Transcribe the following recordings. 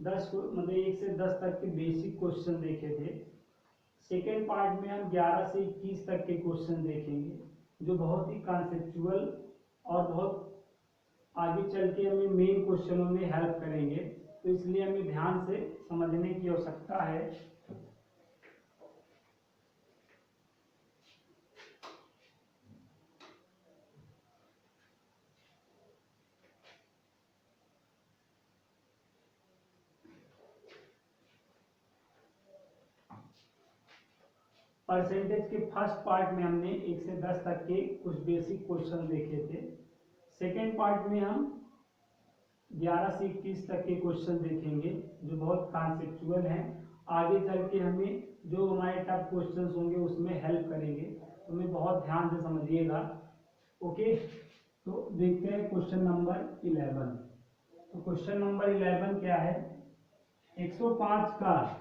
मतलब 1 से 10 तक के बेसिक क्वेश्चन देखे थे। सेकेंड पार्ट में हम 11 से 21 तक के क्वेश्चन देखेंगे, जो बहुत ही कॉन्सेप्चुअल और बहुत आगे चल के हमें मेन क्वेश्चनों में हेल्प करेंगे, तो इसलिए हमें ध्यान से समझने की आवश्यकता है। परसेंटेज के फर्स्ट पार्ट में हमने 1 से 10 तक के कुछ बेसिक क्वेश्चन देखे थे। सेकेंड पार्ट में हम 11 से 21 तक के क्वेश्चन देखेंगे, जो बहुत कॉन्सेप्चुअल हैं, आगे चल के हमें जो हमारे टफ क्वेश्चंस होंगे उसमें हेल्प करेंगे, तो हमें बहुत ध्यान से समझिएगा। ओके, तो देखते हैं क्वेश्चन नंबर 11। तो क्वेश्चन नंबर 11 क्या है? 105 का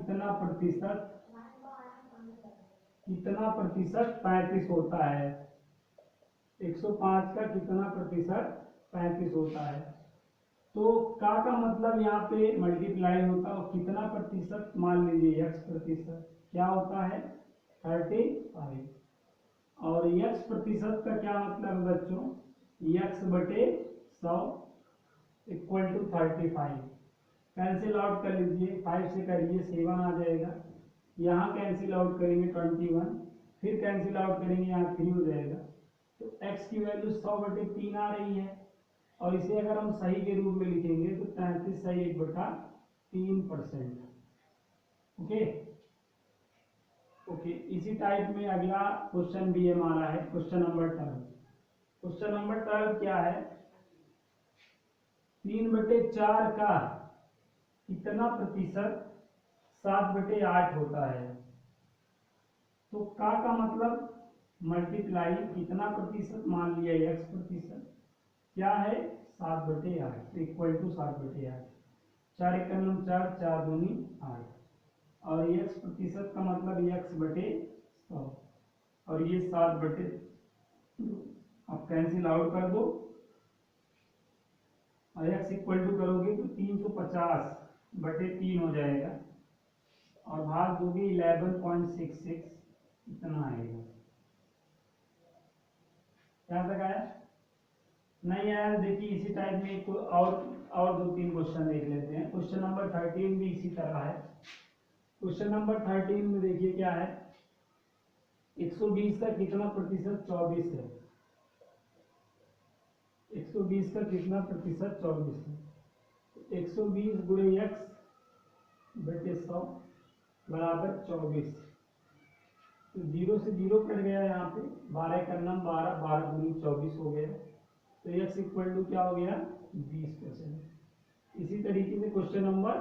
कितना प्रतिशत 35 होता है? 105 का कितना प्रतिशत 35 होता है? तो का मतलब यहाँ पे मल्टीप्लाई होता है, और कितना प्रतिशत, मान लीजिए x प्रतिशत क्या होता है? 35। और x प्रतिशत का क्या मतलब है बच्चों? x बटे 100 इक्वल टू 35। कैंसिल आउट कर लीजिए, 5 से करिए 7 आ जाएगा, यहाँ कैंसिल आउट करेंगे 21, फिर कैंसिल आउट करेंगे यहाँ 3 हो जाएगा। तो x की वैल्यू 100 बटे 3 आ रही है, और इसे अगर हम सही के रूप में लिखेंगे तो 33 सही 1/3%। ओके ओके, इसी टाइप में अगला क्वेश्चन भी हमारा है, क्वेश्चन नंबर 12। क्वेश्चन नंबर 12 क्या है? 3/4 का कितना प्रतिशत 7/8 होता है? तो का मतलब मल्टीप्लाई कितना प्रतिशत, मान लिया x प्रतिशत क्या है? 7/8 इक्वल टू 7/8। 4 × 9 4, 4 दूनी 8, और x प्रतिशत का मतलब x बटे 100, और ये 7/2। अब कैंसिल आउट कर दो, और x इक्वल टू करोगे तो 350/3 हो जाएगा, और भाग दोगे 11.66, इतना आएगा। क्या तक आया? नहीं आया? देखिए इसी टाइप में एक और 2-3 क्वेश्चन देख लेते हैं। क्वेश्चन नंबर 13 भी इसी तरह है। क्वेश्चन नंबर 13 में देखिए क्या है? 120 का कितना प्रतिशत 24 है? 120 का कितना प्रतिशत 24 है? 120 गुणे x बटे 100 बराबर 24। तो 0 से 0 कट गया यहाँ पे, 12 का नाम 12, 12 दूनी 24 हो गया, तो x इक्वल टू क्या हो गया? 20%। इसी तरीके से क्वेश्चन नंबर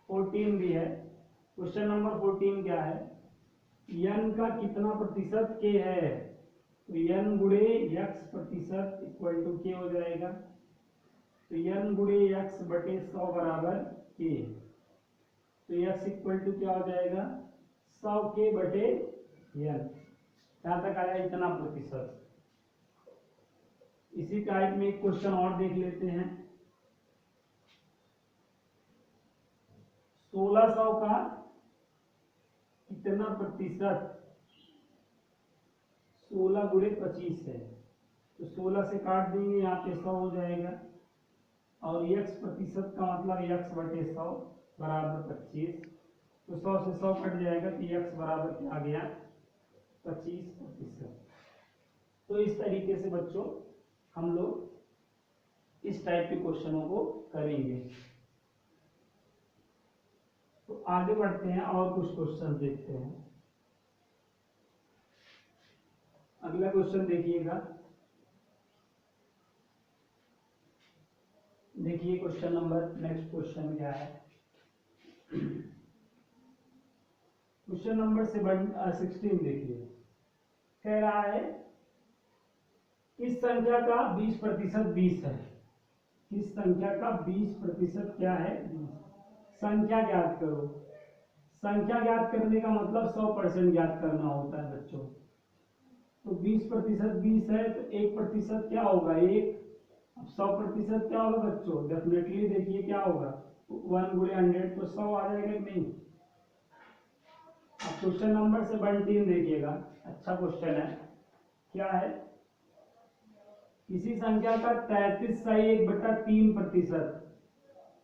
14 भी है। क्वेश्चन नंबर 14 क्या है? n का कितना प्रतिशत k है? तो n गुणे x प्रतिशत इक्वल टू k हो जाएगा, तो n गुणे x बटे 100 बराबर k, तो x इक्वल टू क्या हो जाएगा? 100k बटे n। यहाँ तक आया इतना प्रतिशत। इसी टाइप में एक क्वेश्चन और देख लेते हैं। 1600 का कितना प्रतिशत 16 गुणे 25 है? तो 16 से काट देंगे, यहाँ पे 100 हो जाएगा, और x प्रतिशत का मतलब x बटे 100 बराबर 25, तो 100 से 100 कट जाएगा, तो x बराबर क्या आ गया? 25%। तो इस तरीके से बच्चों हम लोग इस टाइप के क्वेश्चनों को करेंगे। तो आगे बढ़ते हैं और कुछ क्वेश्चन देखते हैं। अगला क्वेश्चन देखिएगा, देखिए क्वेश्चन नंबर, नेक्स्ट क्वेश्चन क्या है? क्वेश्चन नंबर 16 देखिए, कह रहा है इस संख्या का 20% 20 है। इस संख्या का 20% क्या है? 20। संख्या ज्ञात करो। संख्या ज्ञात करने का मतलब 100% ज्ञात करना होता है बच्चों। तो 20% 20 है, तो 1% क्या होगा? 1, अब 100% क्या होगा बच्चों, डेफिनेटली देखिए क्या होगा, 1 गुणे 100 तो 100 आ जाएगा कि नहीं। अब क्वेश्चन नंबर 17 देखिएगा, अच्छा क्वेश्चन है। क्या है, किसी संख्या का 33.1/3%,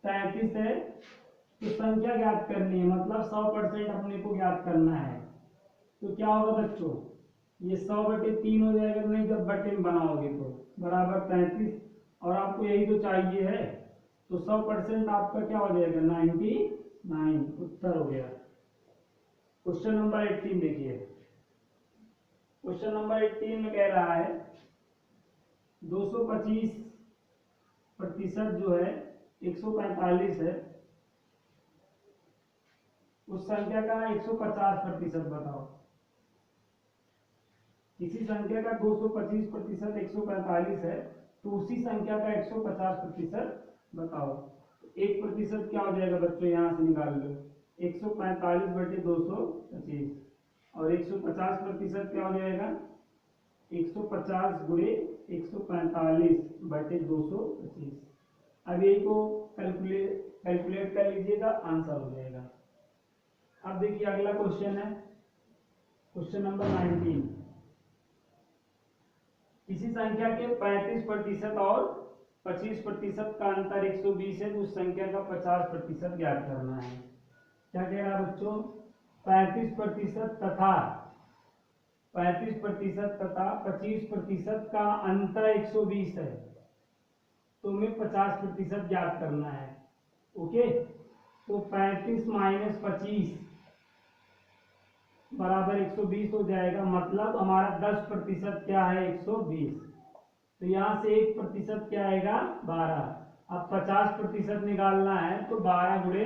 33 है तो संख्या ज्ञात करनी है, मतलब 100% अपने को ज्ञात करना है। तो क्या होगा बच्चों, ये 100/3 हो जाएगा, नहीं जब बटे में बनाओगे तो बराबर 33, और आपको यही तो चाहिए है, तो 100% आपका क्या हो जाएगा 99, उत्तर हो गया। क्वेश्चन नंबर 18 देखिए, क्वेश्चन नंबर 18 में कह रहा है 225% जो है 145 है, उस संख्या का 150% बताओ। किसी संख्या का 225% 145 है, तो उसी संख्या का 150% बताओ। 1% क्या हो जाएगा बच्चों, यहां से निकाल लो, 145/225, और 150% क्या हो जाएगा, 150 गुणे 145/225। अब यही को कैलकुलेट कर लीजिएगा, आंसर हो जाएगा। अब देखिए अगला क्वेश्चन है, क्वेश्चन नंबर 19। किसी संख्या के 35% और 25% का अंतर 120 है, तो उस संख्या का 50% ज्ञात करना है। क्या कह रहा है बच्चों, 35% तथा 25% का अंतर 120 है, तो हमें 50% ज्ञात करना है। ओके, तो 35 माइनस 25 बराबर 120 हो जाएगा, मतलब हमारा 10% क्या है 120, तो यहाँ से 1% क्या आएगा 12। अब 50% निकालना है, तो 12 गुणे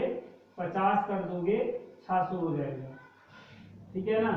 50 कर दोगे 600 हो जाएगा, ठीक है ना।